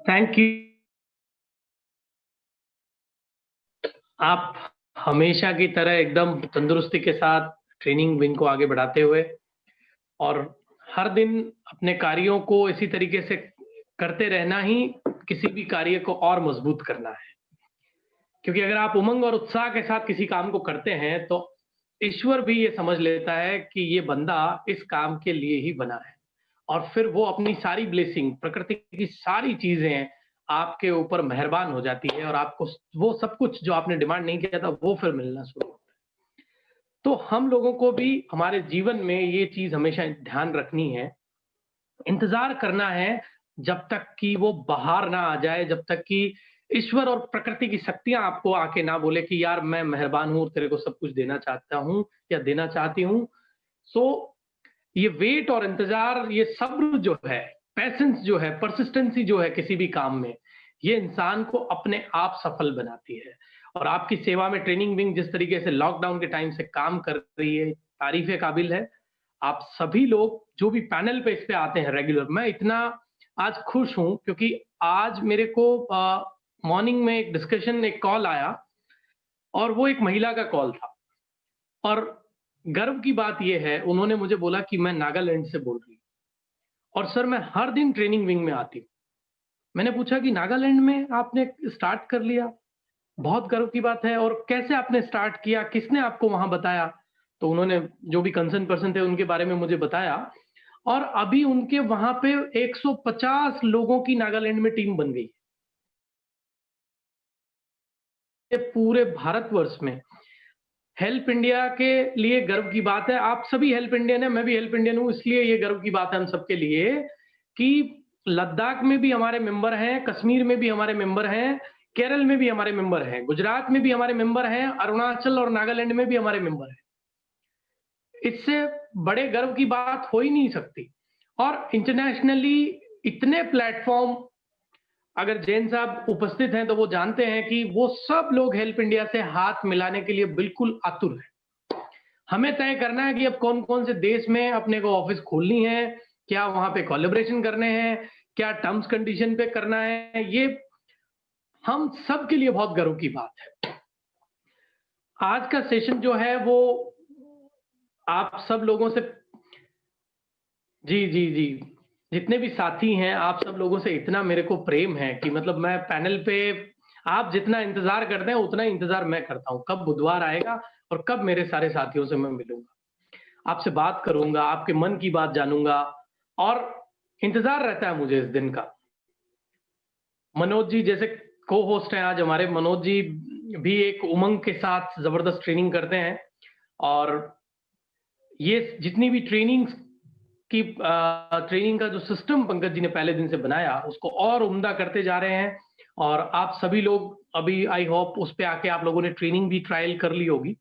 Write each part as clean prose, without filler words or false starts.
Thank you. आप हमेशा की तरह एकदम तंदुरुस्ती के साथ ट्रेनिंग विंग को आगे बढ़ाते हुए और हर दिन अपने कार्यों को इसी तरीके से करते रहना ही किसी भी कार्य को और मजबूत करना है। क्योंकि अगर आप उमंग और उत्साह के साथ किसी काम को करते हैं तो ईश्वर भी ये समझ लेता है कि ये बंदा इस काम के लिए ही बना है और फिर वो अपनी सारी ब्लेसिंग, प्रकृति की सारी चीजें आपके ऊपर मेहरबान हो जाती है और आपको वो सब कुछ जो आपने डिमांड नहीं किया था वो फिर मिलना शुरू होता है। तो हम लोगों को भी हमारे जीवन में ये चीज हमेशा ध्यान रखनी है, इंतजार करना है जब तक कि वो बाहर ना आ जाए, जब तक कि ईश्वर और प्रकृति की शक्तियां आपको आके ना बोले कि यार मैं मेहरबान हूं, तेरे को सब कुछ देना चाहता हूं या देना चाहती हूं। सो ये वेट और इंतजार, ये सब्र जो है, पेशेंस जो है, परसिस्टेंसी जो है किसी भी काम में, ये इंसान को अपने आप सफल बनाती है। और आपकी सेवा में ट्रेनिंग विंग जिस तरीके से लॉकडाउन के टाइम से काम कर रही है, तारीफ़ काबिल है। आप सभी लोग जो भी पैनल पे इस पे आते हैं रेगुलर, मैं इतना आज खुश हूँ क्योंकि आज मेरे को मॉर्निंग में एक डिस्कशन, एक कॉल आया और वो एक महिला का कॉल था और गर्व की बात ये है, उन्होंने मुझे बोला कि मैं नागालैंड से बोल रही हूँ और सर मैं हर दिन ट्रेनिंग विंग में आती हूँ। मैंने पूछा कि नागालैंड में आपने स्टार्ट कर लिया? बहुत गर्व की बात है और कैसे आपने स्टार्ट किया? किसने आपको वहाँ बताया? तो उन्होंने जो भी कंसर्न पर्सन थे उनके बारे में मुझे बताया और अभी उनके वहाँ पे 150 लोगों की नागालैंड में टीम बन गई। पूरे भारतवर्ष में हेल्प इंडिया के लिए गर्व की बात है। आप सभी हेल्प इंडियन है, मैं भी हेल्प इंडियन हूँ, इसलिए ये गर्व की बात है हम सबके लिए कि लद्दाख में भी हमारे मेंबर हैं, कश्मीर में भी हमारे मेंबर हैं, केरल में भी हमारे मेंबर हैं, गुजरात में भी हमारे मेंबर हैं, अरुणाचल और नागालैंड में भी हमारे मेंबर हैं। इससे बड़े गर्व की बात हो ही नहीं सकती। और इंटरनेशनली इतने प्लेटफॉर्म, अगर जैन साहब उपस्थित हैं तो वो जानते हैं कि वो सब लोग हेल्प इंडिया से हाथ मिलाने के लिए बिल्कुल आतुर हैं। हमें तय करना है कि अब कौन-कौन से देश में अपने को ऑफिस खोलनी है, क्या वहाँ पे कोलैबोरेशन करने हैं, क्या टर्म्स कंडीशन पे करना है, ये हम सब के लिए बहुत गर्व की बात है। आज का सेशन जो है वो आप सब लोगों से जी, जी, जी। जितने भी साथी हैं, आप सब लोगों से इतना मेरे को प्रेम है कि मतलब मैं पैनल पे आप जितना इंतज़ार करते हैं, उतना ही इंतज़ार मैं करता हूँ। कब बुधवार आएगा और कब मेरे सारे साथियों से मैं मिलूँगा। आपसे बात करूँगा, आपके मन की बात जानूँगा और इंतज़ार रहता है मुझे इस दिन का। मनोज जी जैसे को-होस्ट हैं आज हमारे, मनोज जी भी एक उमंग के साथ ज़बरदस्त ट्रेनिंग करते हैं और ये जितनी भी ट्रेनिंग का जो सिस्टम पंकज जी ने पहले दिन से बनाया, उसको और उम्दा करते जा रहे हैं और आप सभी लोग अभी आई होप उस पे आके आप लोगों ने ट्रेनिंग भी ट्रायल कर ली होगी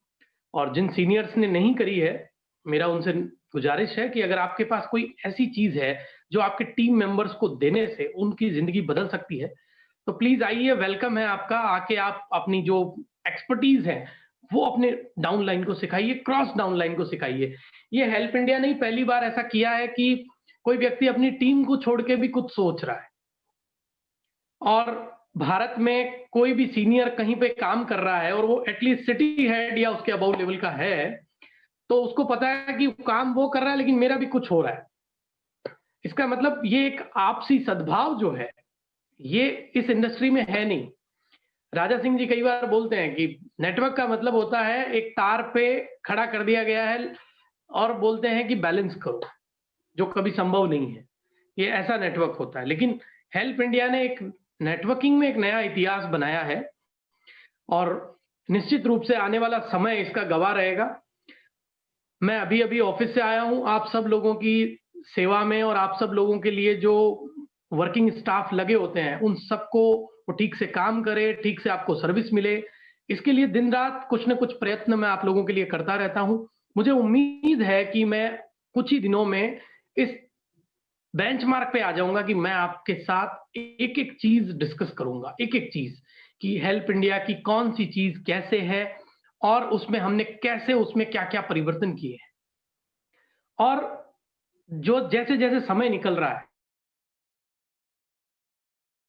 और जिन सीनियर्स ने नहीं करी है, मेरा उनसे गुजारिश है कि अगर आपके पास कोई ऐसी चीज़ है, जो आपके टीम मेंबर्स को देने से उनकी ज़िंदगी बदल सकती है, तो प्लीज़ आइए, वेलकम है आपका। आके आप अपनी जो एक्सपर्टीज़ है, वो अपने डाउनलाइन को सिखाइए, क्रॉस डाउनलाइन को सिखाइए। ये हेल्प इंडिया ने पहली बार ऐसा किया है कि कोई व्यक्ति अपनी टीम को छोड़ के भी कुछ सोच रहा है। और भारत में कोई भी सीनियर कहीं पे काम कर रहा है और वो एटलीस्ट सिटी हेड या उसके अबव लेवल का है, तो उसको पता है कि काम वो कर रहा है लेकिन मेरा भी कुछ हो रहा है। इसका मतलब ये एक आपसी सद्भाव जो है, ये इस इंडस्ट्री में है नहीं। राजा सिंह जी कई बार बोलते हैं कि नेटवर्क का मतलब होता है एक तार पे खड़ा कर दिया गया है और बोलते हैं कि बैलेंस करो, जो कभी संभव नहीं है। ये ऐसा नेटवर्क होता है। लेकिन हेल्प इंडिया ने एक नेटवर्किंग में एक नया इतिहास बनाया है और निश्चित रूप से आने वाला समय इसका गवाह रहेगा। मैं अभी-अभी ऑफिस से आया हूँ, आप सब लोगों की सेवा में और आप सब लोगों के लिए जो वर्किंग स्टाफ लगे होते हैं, उन सबको वो ठीक से काम करे, ठीक से आपको सर्विस मिले, इसके लिए दिन-रात कुछ न कुछ प्रयत्न मैं आप लोगों के लिए करता रहता हूँ। मुझे उम्मीद है कि मैं कुछ ही दिनों में इस बेंचमार्क पे आ जाऊँगा कि मैं आपके साथ एक-एक चीज़ डिस्कस करूँगा, एक-एक चीज़ कि हेल्प इंडिया की कौन-सी चीज़ कैसे है और उसमें हमने कैसे उसमें क्या-क्या परिवर्तन किए हैं। और जो जैसे-जैसे समय निकल रहा है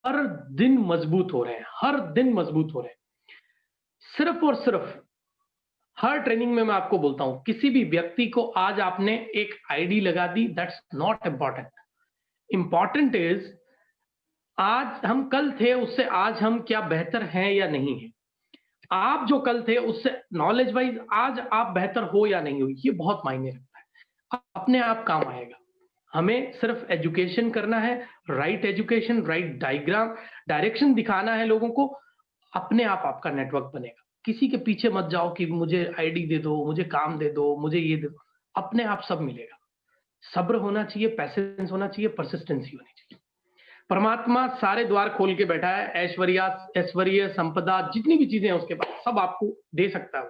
हर दिन मजबूत हो रहे हैं, हर दिन मजबूत हो रहे हैं। सिर्फ और सिर्फ हर ट्रेनिंग में मैं आपको बोलता हूं, किसी भी व्यक्ति को आज आपने एक आईडी लगा दी, that's not important. Important is आज हम कल थे, उससे आज हम क्या बेहतर हैं या नहीं है। आप जो कल थे उससे नॉलेज वाइज आज आप बेहतर हो या नहीं हो, ये बहुत मायने रखता है। अपने आप काम आएगा। हमें सिर्फ एजुकेशन करना है, राइट एजुकेशन, राइट डायरेक्शन दिखाना है लोगों को, अपने आप आपका नेटवर्क बनेगा। किसी के पीछे मत जाओ कि मुझे आईडी दे दो, मुझे काम दे दो, मुझे ये दे दो, अपने आप सब मिलेगा। सब्र होना चाहिए, पैसेंस होना चाहिए, परसिस्टेंसी होनी चाहिए। परमात्मा सारे द्वार खोल के बैठा है, ऐश्वर्य संपदा जितनी भी चीजें हैं उसके पास, सब आपको दे सकता है।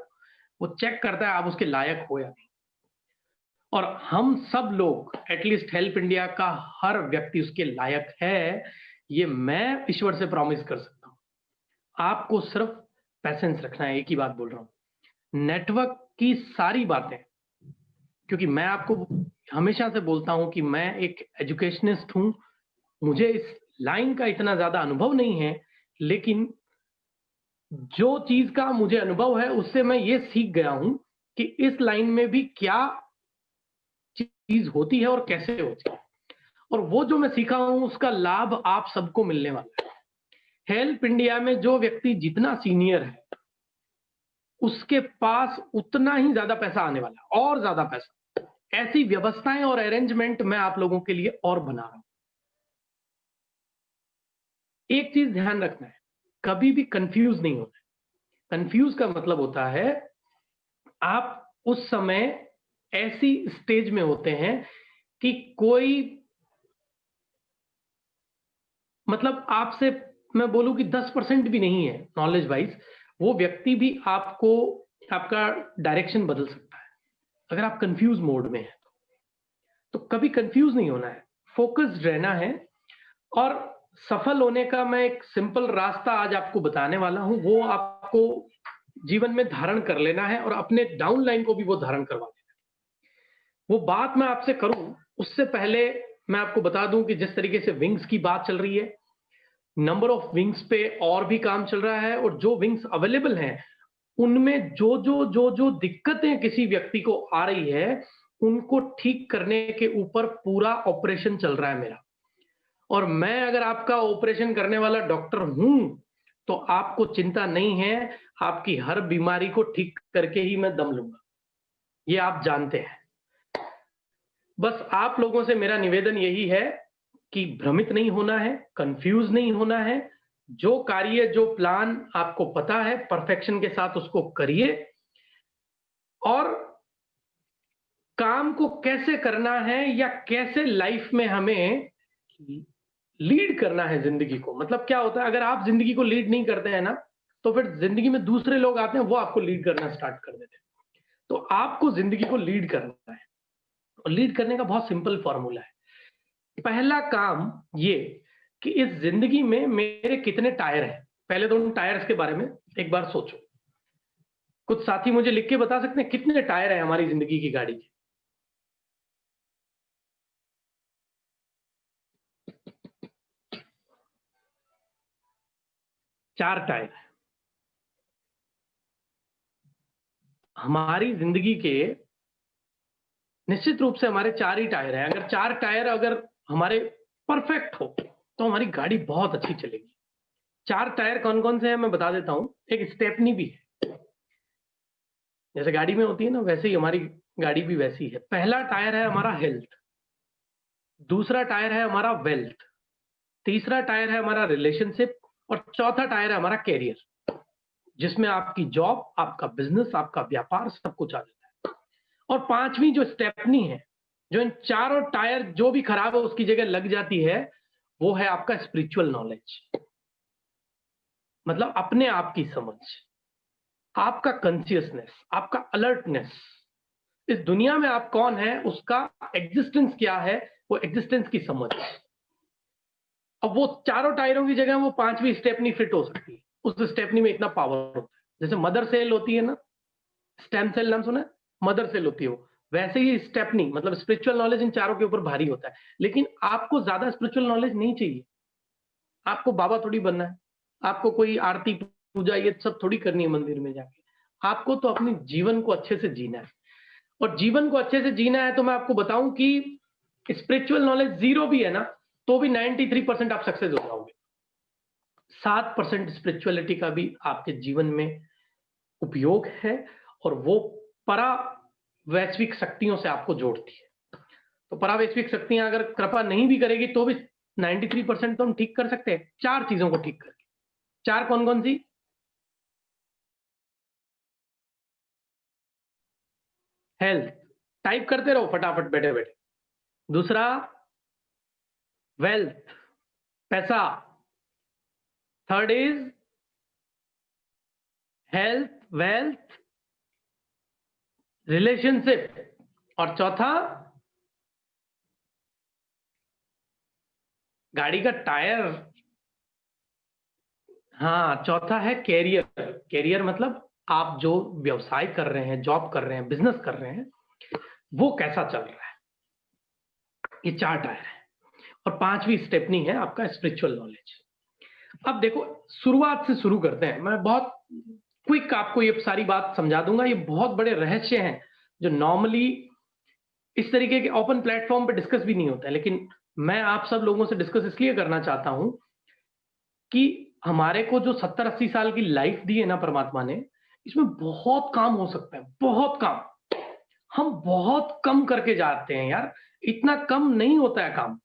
वो चेक करता है आप उसके लायक हो या नहीं। और हम सब लोग, एटलीस्ट हेल्प इंडिया का हर व्यक्ति उसके लायक है, ये मैं ईश्वर से प्रॉमिस कर सकता हूं। आपको सिर्फ पैसेंस रखना है, एक ही बात बोल रहा हूं। नेटवर्क की सारी बातें, क्योंकि मैं आपको हमेशा से बोलता हूं कि मैं एक एजुकेशनिस्ट हूं, मुझे इस लाइन का इतना ज्यादा अनुभव नहीं है, लेकिन जो चीज का मुझे अनुभव है उससे मैं ये सीख गया हूं कि इस लाइन में भी क्या चीज होती है और कैसे होती है। और वो जो मैं सीखा हूं उसका लाभ आप सबको मिलने वाला है। हेल्प इंडिया में जो व्यक्ति जितना सीनियर है उसके पास उतना ही ज्यादा पैसा आने वाला है, और ज्यादा पैसा। ऐसी व्यवस्थाएं और अरेंजमेंट मैं आप लोगों के लिए और बना रहा हूं। एक चीज ध्यान रखना है, कभी भी कंफ्यूज नहीं होना है। कंफ्यूज का मतलब होता है आप उस समय ऐसी स्टेज में होते हैं कि कोई, मतलब आपसे मैं बोलूं कि 10% भी नहीं है नॉलेज वाइज, वो व्यक्ति भी आपको, आपका डायरेक्शन बदल सकता है अगर आप कंफ्यूज मोड में हैं। तो कभी कंफ्यूज नहीं होना है, फोकस्ड रहना है। और सफल होने का मैं एक सिंपल रास्ता आज आपको बताने वाला हूं, वो आपको जीवन में धारण कर लेना है और अपने डाउनलाइन को भी वो धारण करवा देना है। वो बात मैं आपसे करूं उससे पहले मैं आपको बता दूं कि जिस तरीके से विंग्स की बात चल रही है, नंबर ऑफ विंग्स पे और भी काम चल रहा है, और जो विंग्स अवेलेबल हैं उनमें जो दिक्कतें किसी व्यक्ति को आ रही है उनको ठीक करने के ऊपर पूरा ऑपरेशन चल रहा है मेरा। और मैं अगर आपका ऑपरेशन करने वाला डॉक्टर हूं तो आपको चिंता नहीं है, आपकी हर बीमारी को ठीक करके ही मैं दम लूंगा, ये आप जानते हैं। बस आप लोगों से मेरा निवेदन यही है कि भ्रमित नहीं होना है, कंफ्यूज नहीं होना है। जो कार्य, जो प्लान आपको पता है, परफेक्शन के साथ उसको करिए। और काम को कैसे करना है या कैसे लाइफ में हमें लीड करना है जिंदगी को, मतलब क्या होता है अगर आप जिंदगी को लीड नहीं करते हैं ना, तो फिर जिंदगी में दूसरे लोग आते हैं, वो आपको लीड करना स्टार्ट कर देते हैं। तो आपको जिंदगी को लीड करना है, और लीड करने का बहुत सिंपल फॉर्मूला है। पहला काम ये कि इस जिंदगी में मेरे कितने टायर हैं, पहले तो उन टायर्स के बारे में एक बार सोचो। कुछ साथी मुझे लिख के बता सकते हैं कितने टायर हैं हमारी जिंदगी की गाड़ी के? चार टायर। हमारी जिंदगी के निश्चित रूप से हमारे चार ही टायर हैं। अगर चार टायर अगर हमारे परफेक्ट हो तो हमारी गाड़ी बहुत अच्छी चलेगी। चार टायर कौन कौन से हैं मैं बता देता हूं। एक स्टेपनी भी है, जैसे गाड़ी में होती है ना, वैसे ही हमारी गाड़ी भी वैसी है। पहला टायर है हमारा हेल्थ, दूसरा टायर है हमारा वेल्थ, तीसरा टायर है हमारा रिलेशनशिप, और चौथा टायर है हमारा कैरियर, जिसमें आपकी जॉब, आपका बिजनेस, आपका व्यापार सब कुछ आ जाता है। और पांचवी जो स्टेपनी है, जो इन चारों टायर जो भी खराब है उसकी जगह लग जाती है, वो है आपका स्पिरिचुअल नॉलेज, मतलब अपने आप की समझ, आपका कॉन्शियसनेस, आपका अलर्टनेस। इस दुनिया में आप कौन है, उसका एग्जिस्टेंस क्या है, वो एग्जिस्टेंस की समझ। अब वो चारों टायरों की जगह वो पांचवी स्टेपनी फिट हो सकती है। उस स्टेपनी में इतना पावर होता है, जैसे मदर सेल होती है ना, स्टेम सेल नाम सुना है, मदर सेल होती है वो, वैसे ही स्टेपनी मतलब स्पिरिचुअल नॉलेज इन चारों के ऊपर भारी होता है। लेकिन आपको ज्यादा स्पिरिचुअल नॉलेज नहीं चाहिए, आपको बाबा थोड़ी बनना है, आपको कोई आरती पूजा ये सब थोड़ी करनी है मंदिर में जाके। आपको तो अपने जीवन को अच्छे से जीना है, और जीवन को अच्छे से जीना है तो मैं आपको बताऊं कि स्पिरिचुअल नॉलेज जीरो भी है ना, तो भी 93% आप सक्सेस हो जाओगे। 7% स्पिरिचुअलिटी का भी आपके जीवन में उपयोग है, और वो परा वैश्विक शक्तियों से आपको जोड़ती है। तो परा वैश्विक शक्तियां अगर कृपा नहीं भी करेगी तो भी 93% तो हम ठीक कर सकते हैं, 4 चीजों को ठीक करके। 4 कौन कौन सी? हेल्थ, टाइप करते रहो फटाफट बैठे बैठे। दूसरा वेल्थ, पैसा। Third is health, wealth, relationship. और चौथा गाड़ी का टायर। हाँ, चौथा है कैरियर। कैरियर मतलब आप जो व्यवसाय कर रहे हैं, जॉब कर रहे हैं, बिजनेस कर रहे हैं, वो कैसा चल रहा है। ये 4 टायर है। और 5वीं स्टेपनी है आपका स्पिरिचुअल नॉलेज। अब देखो, शुरुआत से शुरू करते हैं। मैं बहुत क्विक आपको ये सारी बात समझा दूंगा। ये बहुत बड़े रहस्य हैं जो नॉर्मली इस तरीके के ओपन प्लेटफॉर्म पे डिस्कस भी नहीं होता है, लेकिन मैं आप सब लोगों से डिस्कस इसलिए करना चाहता हूं कि हमारे को जो 70-80 साल की लाइफ दी है ना परमात्मा ने, इसमें बहुत काम हो सकता है, बहुत काम। हम बहुत कम करके जाते हैं यार, इतना कम नहीं होता है काम।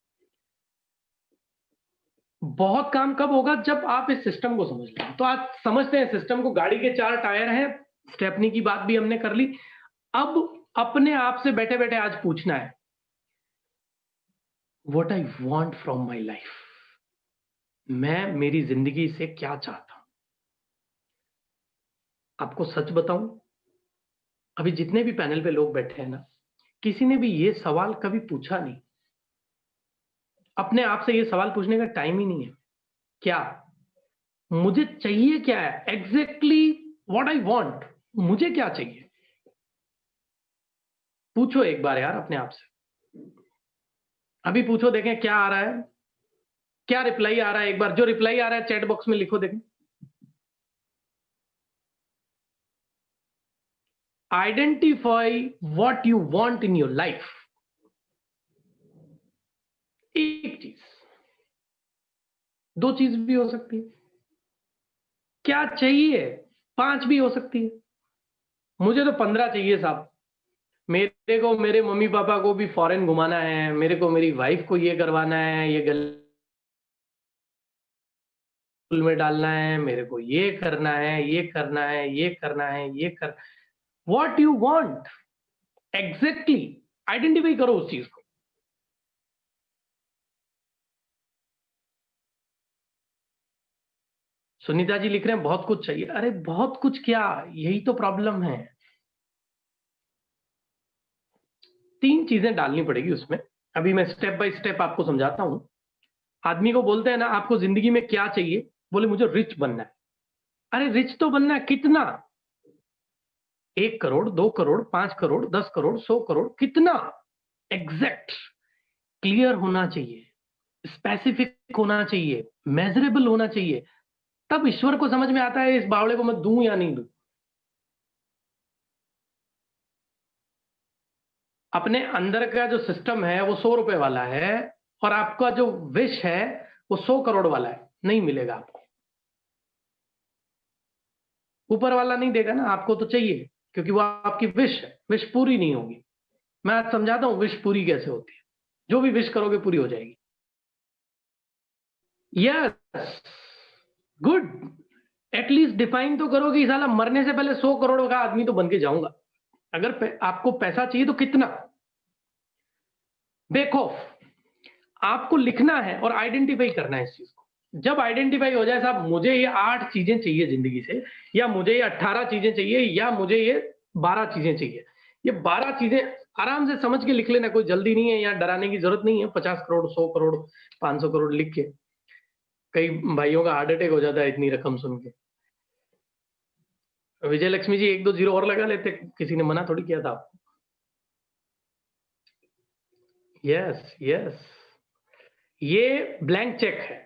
बहुत काम कब होगा? जब आप इस सिस्टम को समझ लें। तो आज समझते हैं सिस्टम को। गाड़ी के 4 टायर हैं, स्टेपनी की बात भी हमने कर ली। अब अपने आप से बैठे बैठे आज पूछना है, what I want from my life. मैं मेरी जिंदगी से क्या चाहता हूं? आपको सच बताऊं, अभी जितने भी पैनल पे लोग बैठे हैं ना, किसी ने भी ये सवाल कभी पूछा नहीं। अपने आप से ये सवाल पूछने का टाइम ही नहीं है। क्या मुझे चाहिए? क्या है एग्जैक्टली व्हाट आई वांट? मुझे क्या चाहिए? पूछो एक बार यार अपने आप से। अभी पूछो, देखें क्या आ रहा है, क्या रिप्लाई आ रहा है। एक बार जो रिप्लाई आ रहा है चैट बॉक्स में लिखो, देखें। Identify what you want in your life. एक चीज, 2 चीज भी हो सकती है। क्या चाहिए? 5 भी हो सकती है। मुझे तो 15 चाहिए साहब। मेरे को मेरे मम्मी पापा को भी फॉरेन घुमाना है, मेरे को मेरी वाइफ को ये करवाना है, ये स्कूल में डालना है, मेरे को ये करना है, ये करना है, ये करना है, ये कर। What you want exactly identify करो उस चीज को। सुनीता जी लिख रहे हैं बहुत कुछ चाहिए। अरे बहुत कुछ क्या, यही तो प्रॉब्लम है। 3 चीजें डालनी पड़ेगी उसमें। अभी मैं स्टेप बाय स्टेप आपको समझाता हूं। आदमी को बोलते हैं ना, आपको जिंदगी में क्या चाहिए? बोले मुझे रिच बनना है। अरे रिच तो बनना है, कितना? 1 करोड़, 2 करोड़, 5 करोड़, 10 करोड़, 100 करोड़, कितना? एग्जैक्ट क्लियर होना चाहिए, स्पेसिफिक होना चाहिए, मेजरेबल होना चाहिए। तब ईश्वर को समझ में आता है इस बावड़े को मैं दूं या नहीं दूं। अपने अंदर का जो सिस्टम है वो 100 रुपए वाला है, और आपका जो विश है वो 100 करोड़ वाला है। नहीं मिलेगा आपको। ऊपर वाला नहीं देगा ना, आपको तो चाहिए, क्योंकि वो आपकी विश है। विश पूरी नहीं होगी। मैं आज समझाता हूं विश पूरी कैसे होती है। जो भी विश करोगे पूरी हो जाएगी। Yes, good. एटलीस्ट डिफाइन तो करो कि साला मरने से पहले 100 करोड़ का आदमी तो बन के जाऊंगा। अगर आपको पैसा चाहिए तो कितना? देखो, आपको लिखना है और आइडेंटिफाई करना है इस चीज को। जब आइडेंटिफाई हो जाए साहब मुझे ये 8 चीजें चाहिए जिंदगी से, या मुझे ये 18 चीजें चाहिए, या मुझे ये 12 चीजें चाहिए, ये 12 चीजें आराम से समझ के लिख लेना। कोई जल्दी नहीं है, यहाँ डराने की जरूरत नहीं है। 50 करोड़, 100 करोड़, 500 करोड़ लिख के कई भाइयों का हार्ट अटैक हो जाता है इतनी रकम सुन के। विजय लक्ष्मी जी 1-2 जीरो और लगा लेते, किसी ने मना थोड़ी किया था। यस यस, ये ब्लैंक चेक है।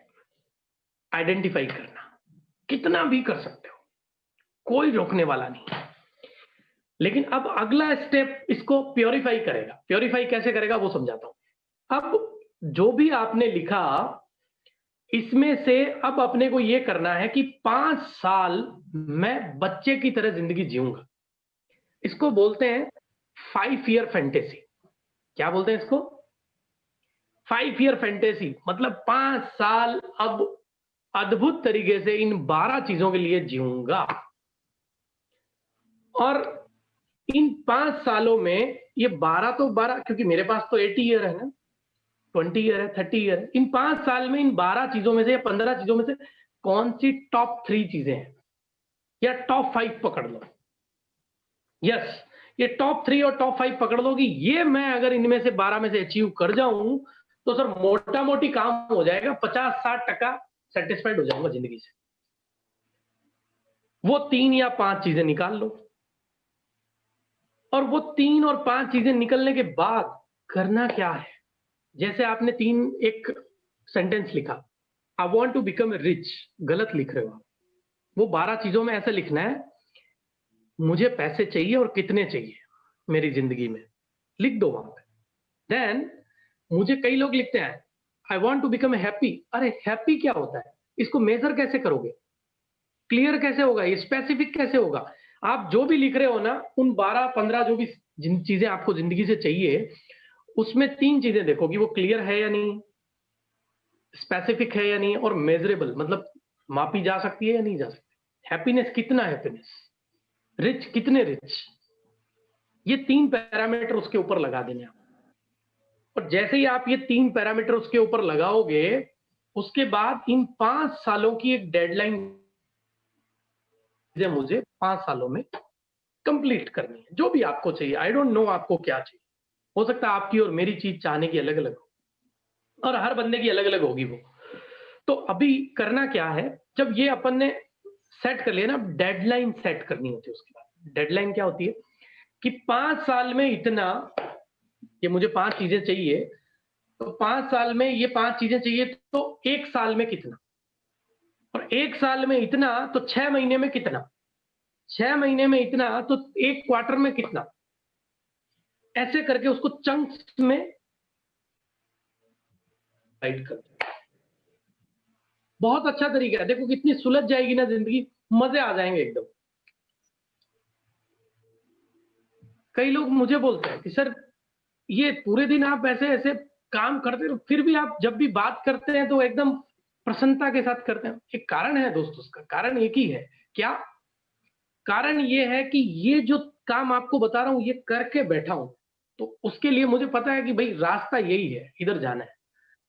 आइडेंटिफाई करना, कितना भी कर सकते हो, कोई रोकने वाला नहीं। लेकिन अब अगला स्टेप इसको प्योरीफाई करेगा। प्योरीफाई कैसे करेगा वो समझाता हूं। अब जो भी आपने लिखा, इसमें से अब अपने को ये करना है कि 5 साल मैं बच्चे की तरह जिंदगी जीऊंगा। इसको बोलते हैं 5 ईयर फैंटेसी। क्या बोलते हैं इसको? 5 ईयर फैंटेसी, मतलब 5 साल अब अद्भुत तरीके से इन 12 चीजों के लिए जीऊंगा। और इन 5 सालों में ये 12 तो 12, क्योंकि मेरे पास तो 80 ईयर है ना, 20 ईयर है, 30 ईयर है। इन 5 साल में इन 12 चीजों में से या 15 चीजों में से कौन सी टॉप 3 चीजें हैं, या टॉप 5 पकड़ लो। यस, ये टॉप 3 और टॉप 5 पकड़ लो कि ये मैं अगर इनमें से 12 में से अचीव कर जाऊं तो सर मोटा मोटी काम हो जाएगा, 50-60% सेटिस्फाइड हो जाऊंगा जिंदगी से। वो 3 या 5 चीजें निकाल लो, और वो 3 और 5 चीजें निकलने के बाद करना क्या है। जैसे आपने एक सेंटेंस लिखा, I want to become rich, गलत लिख रहे हो। वो 12 चीजों में ऐसे लिखना है, मुझे पैसे चाहिए और कितने चाहिए मेरी जिंदगी में, लिख दो वहां पे। देन मुझे कई लोग लिखते हैं I want to become happy. अरे हैप्पी क्या होता है, इसको मेजर कैसे करोगे, क्लियर कैसे होगा, ये स्पेसिफिक कैसे होगा। आप जो भी लिख रहे हो ना, उन 12-15 जो भी जिन चीजें आपको जिंदगी से चाहिए, उसमें 3 चीजें देखो कि वो क्लियर है या नहीं, स्पेसिफिक है या नहीं, और मेजरेबल, मतलब मापी जा सकती है या नहीं जा सकती। हैप्पीनेस कितना हैप्पीनेस, रिच कितने रिच, ये 3 पैरामीटर उसके ऊपर लगा देने आप। और जैसे ही आप ये 3 पैरामीटर उसके ऊपर लगाओगे, उसके बाद इन 5 सालों की एक डेडलाइन मुझे 5 सालों में कंप्लीट करनी है, जो भी आपको चाहिए। आई डोंट नो आपको क्या चाहिए, हो सकता है आपकी और मेरी चीज चाहने की अलग अलग हो, और हर बंदे की अलग अलग होगी वो। तो अभी करना क्या है, जब ये अपन ने सेट कर लिया ना, डेडलाइन सेट करनी होती है। उसके बाद डेडलाइन क्या होती है कि 5 साल में इतना, ये मुझे 5 चीजें चाहिए, तो 5 साल में ये 5 चीजें चाहिए, तो 1 साल में कितना, और 1 साल में इतना, तो 6 महीने में कितना, 6 महीने में इतना, तो 1 क्वार्टर में कितना, ऐसे करके उसको चंक्स में डिवाइड कर दो। बहुत अच्छा तरीका है, देखो कितनी सुलझ जाएगी ना जिंदगी, मजे आ जाएंगे एकदम। कई लोग मुझे बोलते हैं कि सर ये पूरे दिन आप ऐसे ऐसे काम करते हो, फिर भी आप जब भी बात करते हैं तो एकदम प्रसन्नता के साथ करते हैं। एक कारण है दोस्तों, उसका कारण एक ही है। क्या कारण? ये है कि ये जो काम आपको बता रहा हूं, ये करके बैठा हूं, तो उसके लिए मुझे पता है कि भाई रास्ता यही है, इधर जाना है।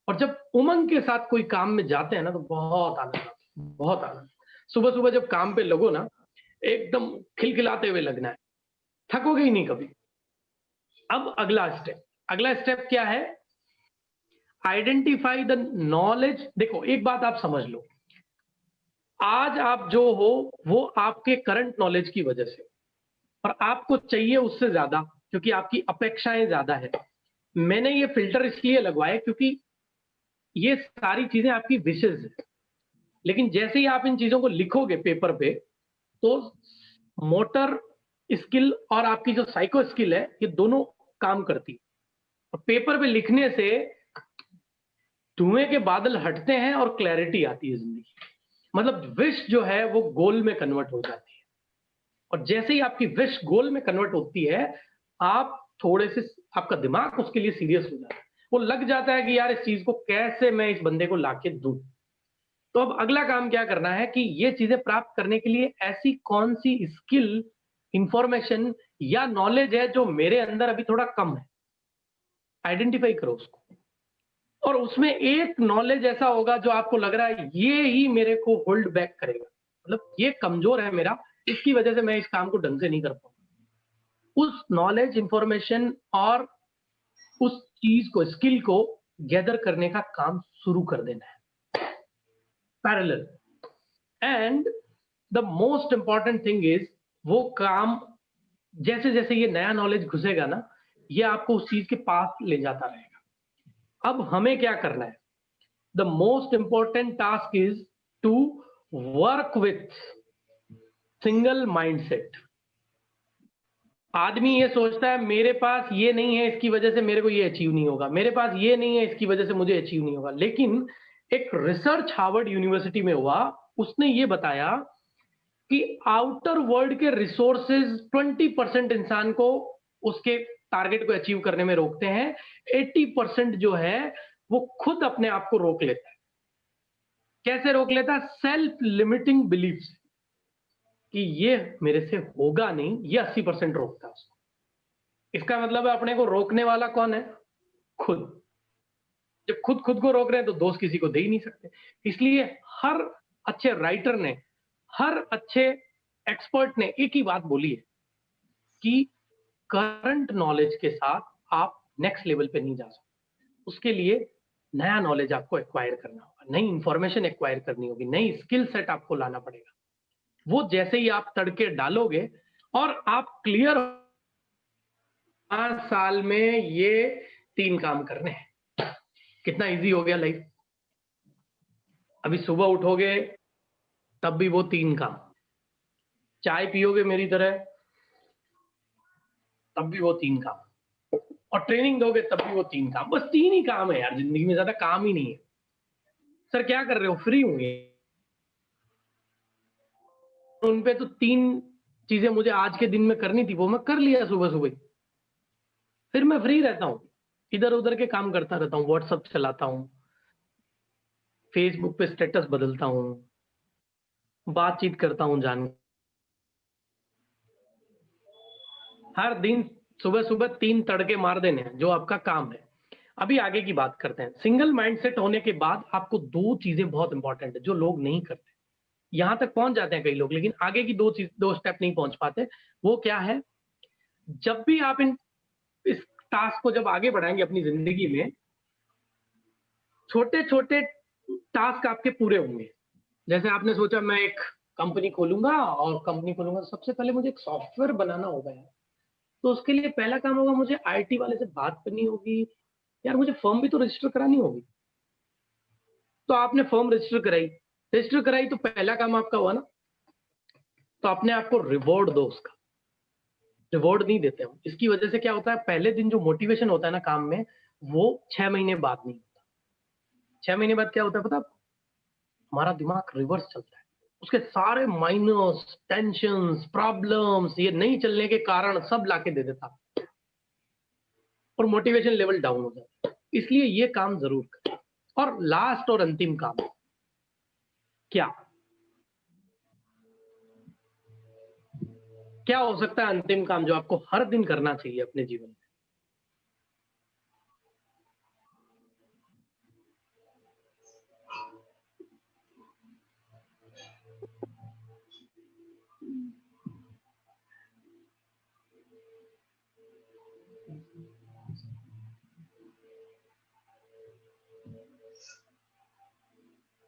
और जब उमंग के साथ कोई काम में जाते हैं ना, तो बहुत आनंद आता है, बहुत आनंद। सुबह सुबह जब काम पे लगो ना, एकदम खिलखिलाते हुए लगना है, थकोगे ही नहीं कभी। अब अगला स्टेप क्या है? Identify the knowledge. देखो एक बात आप समझ लो, आज आप जो हो वो आपके करंट नॉलेज की वजह से, और आपको चाहिए उससे ज्यादा, क्योंकि आपकी अपेक्षाएं ज्यादा है। मैंने ये फिल्टर इसलिए लगवाए क्योंकि ये सारी चीजें आपकी विशेष है। लेकिन जैसे ही आप इन चीजों को लिखोगे पेपर पे, तो मोटर स्किल और आपकी जो साइको स्किल है, ये दोनों काम करती है। और पेपर पे लिखने से धुएं के बादल हटते हैं और क्लैरिटी आती है जिंदगी। मतलब विश जो है वो गोल में कन्वर्ट हो जाती है। और जैसे ही आपकी विश गोल में कन्वर्ट होती है, आप थोड़े से, आपका दिमाग उसके लिए सीरियस हो जाता है। वो लग जाता है कि यार इस चीज को कैसे मैं इस बंदे को लाके दूं। तो अब अगला काम क्या करना है कि ये चीजें प्राप्त करने के लिए ऐसी कौन सी स्किल, इंफॉर्मेशन या नॉलेज है जो मेरे अंदर अभी थोड़ा कम है, आइडेंटिफाई करो उसको। और उसमें एक नॉलेज ऐसा होगा जो आपको लग रहा है ये ही मेरे को होल्ड बैक करेगा, मतलब ये कमजोर है मेरा, इसकी वजह से मैं इस काम को ढंग से नहीं कर पाऊंगा। उस नॉलेज, इंफॉर्मेशन और उस चीज को, स्किल को गैदर करने का काम शुरू कर देना है, parallel. And the most important thing is, वो काम जैसे जैसे ये नया नॉलेज घुसेगा ना, ये आपको उस चीज के पास ले जाता रहेगा। अब हमें क्या करना है? The most important task is to work with single mindset. आदमी ये सोचता है मेरे पास ये नहीं है इसकी वजह से मेरे को ये अचीव नहीं होगा, मेरे पास ये नहीं है इसकी वजह से मुझे अचीव नहीं होगा। लेकिन एक रिसर्च हार्वर्ड यूनिवर्सिटी में हुआ, उसने ये बताया कि आउटर वर्ल्ड के रिसोर्सेज 20% इंसान को उसके टारगेट को अचीव करने में रोकते हैं, 80% जो है वो खुद अपने आप को रोक लेता है। कैसे रोक लेता है? सेल्फ लिमिटिंग बिलीफ्स, कि ये मेरे से होगा नहीं, ये 80% रोकता है उसको। इसका मतलब है अपने को रोकने वाला कौन है? खुद। जब खुद खुद को रोक रहे हैं तो दोष किसी को दे ही नहीं सकते। इसलिए हर अच्छे राइटर ने, हर अच्छे एक्सपर्ट ने एक ही बात बोली है कि करंट नॉलेज के साथ आप नेक्स्ट लेवल पे नहीं जा सकते। उसके लिए नया नॉलेज आपको एक्वायर करना होगा, नई इंफॉर्मेशन एक्वायर करनी होगी, नई स्किल सेट आपको लाना पड़ेगा। वो जैसे ही आप तड़के डालोगे और आप क्लियर 5 साल में ये 3 काम करने हैं, कितना इजी हो गया लाइफ। अभी सुबह उठोगे तब भी वो 3 काम, चाय पियोगे मेरी तरह तब भी वो 3 काम, और ट्रेनिंग दोगे तब भी वो 3 काम। बस 3 ही काम है यार जिंदगी में, ज्यादा काम ही नहीं है। सर क्या कर रहे हो? फ्री होंगे उन पे तो 3 चीजें मुझे आज के दिन में करनी थी, वो मैं कर लिया सुबह सुबह। फिर मैं फ्री रहता हूँ, इधर उधर के काम करता रहता हूँ, व्हाट्सएप चलाता हूँ, फेसबुक पे स्टेटस बदलता हूँ, बातचीत करता हूँ जान। हर दिन सुबह सुबह 3 तड़के मार देने हैं, जो आपका काम है। अभी आगे की बात करते हैं। सिंगल माइंडसेट होने के बाद आपको 2 चीजें बहुत इंपॉर्टेंट है जो लोग नहीं करते। यहां तक पहुंच जाते हैं कई लोग, लेकिन आगे की 2 स्टेप नहीं पहुंच पाते। वो क्या है? जब भी आप इस टास्क को जब आगे बढ़ाएंगे अपनी जिंदगी में, छोटे छोटे टास्क आपके पूरे होंगे। जैसे आपने सोचा मैं एक कंपनी खोलूंगा, और कंपनी खोलूंगा तो सबसे पहले मुझे एक सॉफ्टवेयर बनाना होगा यार। तो उसके लिए पहला काम होगा, मुझे आईटी वाले से बात करनी होगी, यार मुझे फर्म भी तो रजिस्टर करानी होगी। तो आपने फर्म रजिस्टर कराई तो पहला काम आपका हुआ ना। तो अपने आप को रिवॉर्ड दो उसका। रिवॉर्ड नहीं देते हम, इसकी वजह से क्या होता है, पहले दिन जो मोटिवेशन होता है ना काम में, वो 6 महीने बाद नहीं होता। 6 महीने बाद क्या होता है पता आपको? हमारा दिमाग रिवर्स चलता है, उसके सारे माइनस टेंशंस प्रॉब्लम्स, ये नहीं चलने के कारण सब लाके दे देता, और मोटिवेशन लेवल डाउन हो जाता है। इसलिए ये काम जरूर करें। और लास्ट और अंतिम काम क्या क्या हो सकता है? अंतिम काम जो आपको हर दिन करना चाहिए अपने जीवन में।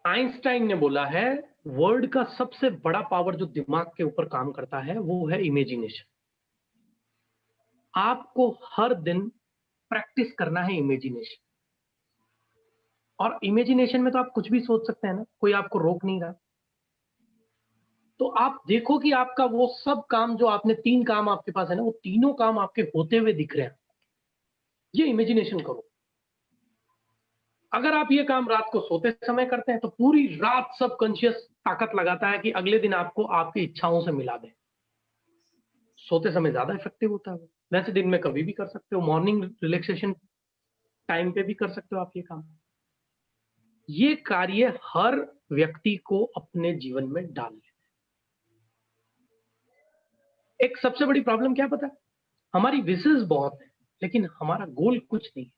आइंस्टाइन ने बोला है, वर्ल्ड का सबसे बड़ा पावर जो दिमाग के ऊपर काम करता है वो है इमेजिनेशन। आपको हर दिन प्रैक्टिस करना है इमेजिनेशन। और इमेजिनेशन में तो आप कुछ भी सोच सकते हैं ना, कोई आपको रोक नहीं रहा। तो आप देखो कि आपका वो सब काम जो आपने 3 काम आपके पास है ना, वो तीनों काम आपके होते हुए दिख रहे हैं। ये इमेजिनेशन करो। अगर आप ये काम रात को सोते समय करते हैं तो पूरी रात सबकॉन्शियस ताकत लगाता है कि अगले दिन आपको आपकी इच्छाओं से मिला दे। सोते समय ज्यादा इफेक्टिव होता है वो। वैसे दिन में कभी भी कर सकते हो, मॉर्निंग रिलैक्सेशन टाइम पे भी कर सकते हो आप ये काम। ये कार्य हर व्यक्ति को अपने जीवन में डाल लें। एक सबसे बड़ी प्रॉब्लम क्या पता है? हमारी विशेष बहुत है लेकिन हमारा गोल कुछ नहीं है।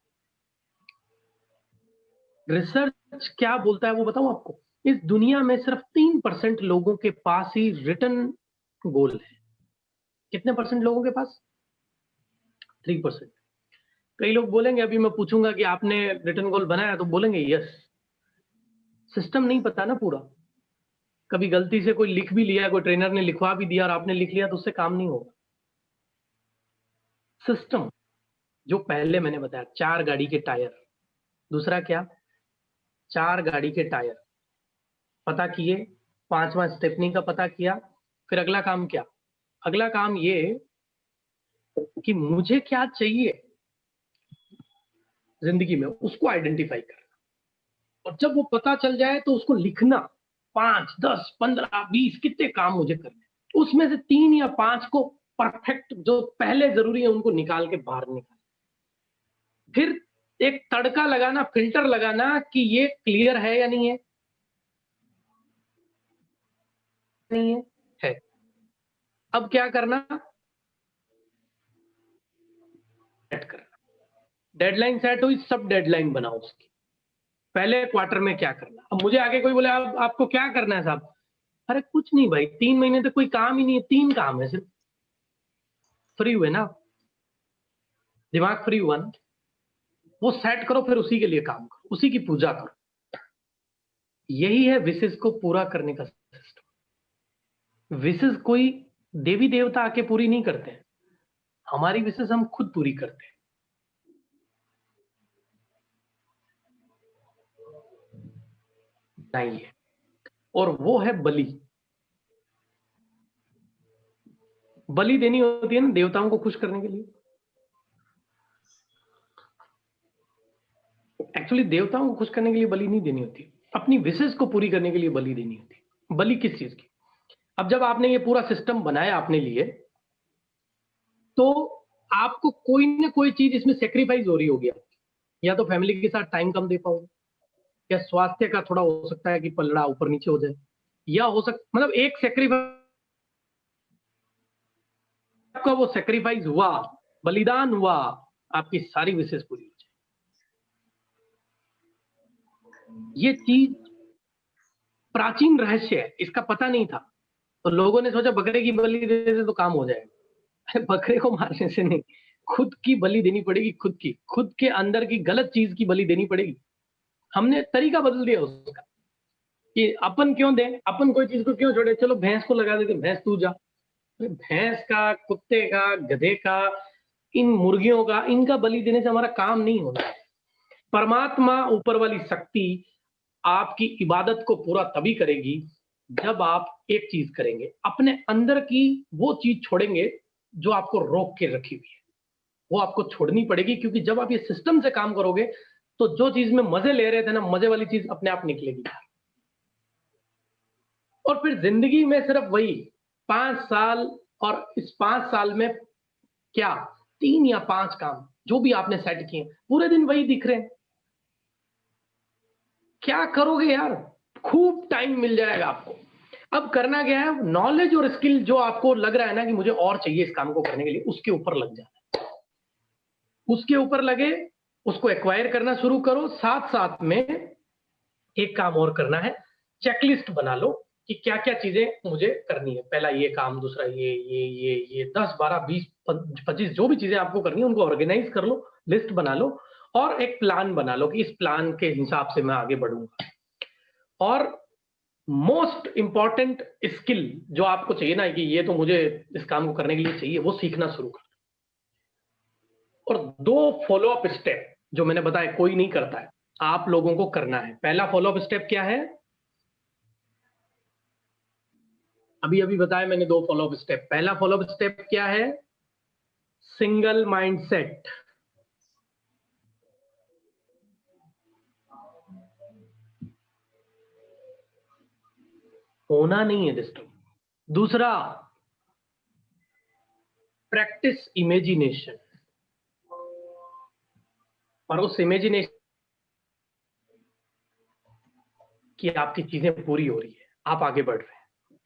रिसर्च क्या बोलता है वो बताऊं आपको? इस दुनिया में सिर्फ 3% लोगों के पास ही रिटर्न गोल है। कितने परसेंट लोगों के पास? 3%। कई लोग बोलेंगे, अभी मैं पूछूंगा कि आपने रिटर्न गोल बनाया, तो बोलेंगे यस। सिस्टम नहीं पता ना पूरा। कभी गलती से कोई लिख भी लिया, कोई ट्रेनर ने लिखवा भी दिया और आपने लिख लिया, तो उससे काम नहीं होगा। सिस्टम जो पहले मैंने बताया, 4 गाड़ी के टायर। दूसरा क्या? 4 गाड़ी के टायर। पता किए, 5वां स्टेपनी का पता किया, फिर अगला काम क्या? अगला काम ये कि मुझे क्या चाहिए जिंदगी में, उसको आइडेंटिफाई करना। और जब वो पता चल जाए तो उसको लिखना, 5, 10, 15, 20 कितने काम मुझे करने, उसमें से 3 या 5 को परफेक्ट जो पहले जरूरी है उनको निकाल के बाहर निकाल, फिर एक तड़का लगाना, फिल्टर लगाना कि ये क्लियर है या नहीं है, नहीं है। अब क्या करना? सेट करना, डेडलाइन सेट हुई, सब डेडलाइन बनाओ उसकी। पहले क्वार्टर में क्या करना। अब मुझे आगे कोई बोले आपको क्या करना है साहब? अरे कुछ नहीं भाई, 3 महीने तक कोई काम ही नहीं है, 3 काम है सिर्फ। फ्री हुए ना, दिमाग फ्री हुआ ना, वो सेट करो, फिर उसी के लिए काम करो, उसी की पूजा करो। यही है विशेष को पूरा करने का सिस्टम। विशेष कोई देवी देवता आके पूरी नहीं करते हैं, हमारी विशेष हम खुद पूरी करते हैं। नहीं है, और वो है बलि। बलि देनी होती है ना देवताओं को खुश करने के लिए। एक्चुअली देवताओं को खुश करने के लिए बलि नहीं देनी होती, अपनी विशेष को पूरी करने के लिए बलि देनी होती। बलि किस चीज की? अब जब आपने ये पूरा सिस्टम बनाया अपने लिए, तो आपको कोई ना कोई चीज इसमें सेक्रीफाइस हो रही होगी। या तो फैमिली के साथ टाइम कम दे पाओगे, या स्वास्थ्य का थोड़ा हो सकता है कि पलड़ा ऊपर नीचे हो जाए, या हो सकता मतलब एक सेक्रीफाइस, आपका वो सेक्रीफाइस हुआ, बलिदान हुआ, आपकी सारी विशेष पूरी हो जाए। ये चीज प्राचीन रहस्य है, इसका पता नहीं था, तो लोगों ने सोचा बकरे की बलि दे दे तो काम हो जाएगा। बकरे को मारने से नहीं, खुद की बलि देनी पड़ेगी, खुद के अंदर की गलत चीज की बलि देनी पड़ेगी। हमने तरीका बदल दिया उसका कि अपन क्यों दें, अपन कोई चीज को क्यों छोड़े, चलो भैंस को लगा देते, भैंस तू जा। भैंस का, कुत्ते का, गधे का, इन मुर्गियों का, इनका बलि देने से हमारा काम नहीं होना है। परमात्मा, ऊपर वाली शक्ति आपकी इबादत को पूरा तभी करेगी जब आप एक चीज करेंगे, अपने अंदर की वो चीज छोड़ेंगे जो आपको रोक के रखी हुई है, वो आपको छोड़नी पड़ेगी। क्योंकि जब आप ये सिस्टम से काम करोगे तो जो चीज में मजे ले रहे थे ना, मजे वाली चीज अपने आप निकलेगी। और फिर जिंदगी में सिर्फ वही 5 साल, और इस 5 साल में क्या 3 या 5 काम जो भी आपने सेट किए, पूरे दिन वही दिख रहे हैं। क्या करोगे यार? खूब टाइम मिल जाएगा आपको। अब करना क्या है, नॉलेज और स्किल जो आपको लग रहा है ना कि मुझे और चाहिए इस काम को करने के लिए, उसके ऊपर लग जाना, उसके ऊपर लगे, उसको एक्वायर करना शुरू करो। साथ साथ में एक काम और करना है, चेकलिस्ट बना लो कि क्या क्या चीजें मुझे करनी है। पहला ये काम, दूसरा ये 10, 12, 20, 25 जो भी चीजें आपको करनी है उनको ऑर्गेनाइज कर लो, लिस्ट बना लो, और एक प्लान बना लो कि इस प्लान के हिसाब से मैं आगे बढ़ूंगा। और मोस्ट इंपॉर्टेंट स्किल जो आपको चाहिए ना कि ये तो मुझे इस काम को करने के लिए चाहिए, वो सीखना शुरू कर। और 2 फॉलोअप स्टेप जो मैंने बताया कोई नहीं करता है, आप लोगों को करना है। पहला फॉलोअप स्टेप क्या है? अभी अभी बताया मैंने 2 फॉलोअप स्टेप। पहला फॉलोअप स्टेप क्या है? Single mindset. होना नहीं है सिस्टम। दूसरा, प्रैक्टिस इमेजिनेशन। और उस इमेजिनेशन की आपकी चीजें पूरी हो रही है, आप आगे बढ़ रहे हैं,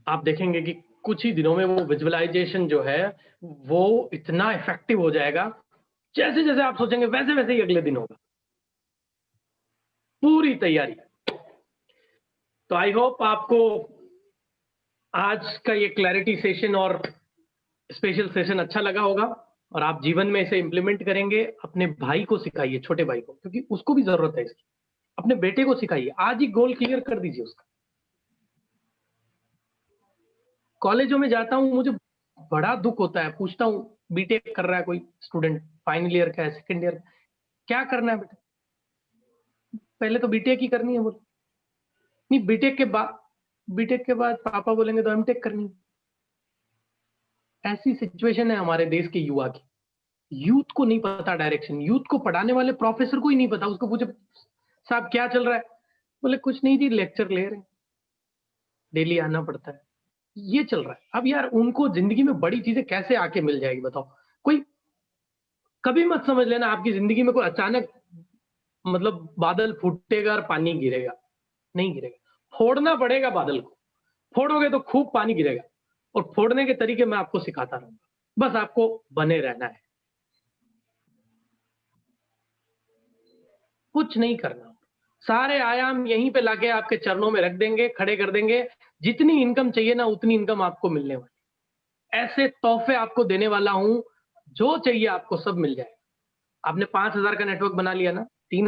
आप देखेंगे कि कुछ ही दिनों में वो विजुअलाइजेशन जो है वो इतना इफेक्टिव हो जाएगा, जैसे जैसे आप सोचेंगे वैसे वैसे ही अगले दिन होगा। पूरी तैयारी। तो आई होप आपको आज का ये क्लैरिटी सेशन और स्पेशल सेशन अच्छा लगा होगा, और आप जीवन में इसे इंप्लीमेंट करेंगे। अपने भाई को सिखाइए, छोटे भाई को, क्योंकि उसको भी जरूरत है इसकी। अपने बेटे को सिखाइए, आज ही गोल क्लियर कर दीजिए उसका। कॉलेजों में जाता हूं, मुझे बड़ा दुख होता है, पूछता हूं बीटेक कर रहा है कोई स्टूडेंट, फाइनल ईयर का है, सेकेंड ईयर, क्या करना है बेटा? पहले तो बीटेक ही करनी है बोले। नहीं, बीटेक के बाद पापा बोलेंगे तो एमटेक करनी। ऐसी सिचुएशन है हमारे देश के युवा की। यूथ को नहीं पता डायरेक्शन, यूथ को पढ़ाने वाले प्रोफेसर को ही नहीं पता। उसको पूछे साहब क्या चल रहा है, बोले कुछ नहीं जी, लेक्चर ले रहे हैं, डेली आना पड़ता है, ये चल रहा है। अब यार उनको जिंदगी में बड़ी चीजें कैसे आके मिल जाएगी बताओ। कोई कभी मत समझ लेना आपकी जिंदगी में कोई अचानक मतलब बादल फूटेगा और पानी गिरेगा, नहीं गिरेगा। फोड़ना पड़ेगा बादल को, फोड़ोगे तो खूब पानी गिरेगा। और फोड़ने के तरीके मैं आपको सिखाता रहूंगा, बस आपको बने रहना है, कुछ नहीं करना। सारे आयाम यहीं पे लाके आपके चरणों में रख देंगे, खड़े कर देंगे। जितनी इनकम चाहिए ना उतनी इनकम आपको मिलने वाली। ऐसे तोहफे आपको देने वाला हूं, जो चाहिए आपको सब मिल जाएगा। आपने 5,000 का नेटवर्क बना लिया ना, 3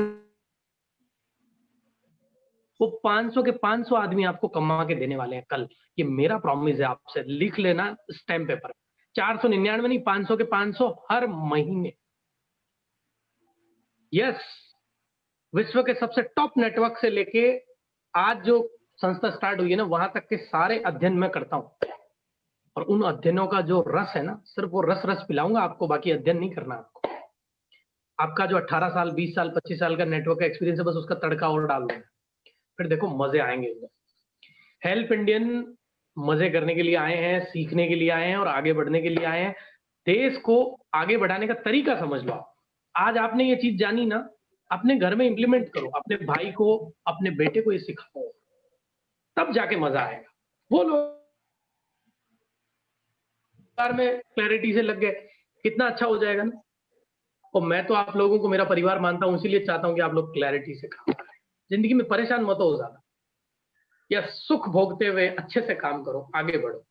वो 500 के 500 आदमी आपको कमा के देने वाले हैं कल। ये मेरा प्रॉमिस है आपसे, लिख लेना स्टैम्प पेपर। 499 नहीं, 500 के 500 हर महीने। यस, विश्व के सबसे टॉप नेटवर्क से लेके आज जो संस्था स्टार्ट हुई है ना, वहां तक के सारे अध्ययन मैं करता हूं। और उन अध्ययनों का जो रस है ना, सिर्फ वो रस रस पिलाऊंगा आपको, बाकी अध्ययन नहीं करना आपको। आपका जो 18 साल 20 साल 25 साल का नेटवर्क का एक्सपीरियंस है, बस उसका तड़का और डाल देना, फिर देखो मजे आएंगे। हेल्प इंडियन मजे करने के लिए आए हैं, सीखने के लिए आए हैं और आगे बढ़ने के लिए आए हैं। देश को आगे बढ़ाने का तरीका समझ लो। आज आपने ये चीज जानी ना, अपने घर में इंप्लीमेंट करो, अपने भाई को अपने बेटे को ये सिखाओ, तब जाके मजा आएगा। वो लोग में क्लैरिटी से लग गए, कितना अच्छा हो जाएगा ना। और मैं तो आप लोगों को मेरा परिवार मानता हूं, इसीलिए चाहता हूं कि आप लोग क्लैरिटी से काम करें, जिंदगी में परेशान मत हो ज्यादा, या सुख भोगते हुए अच्छे से काम करो, आगे बढ़ो।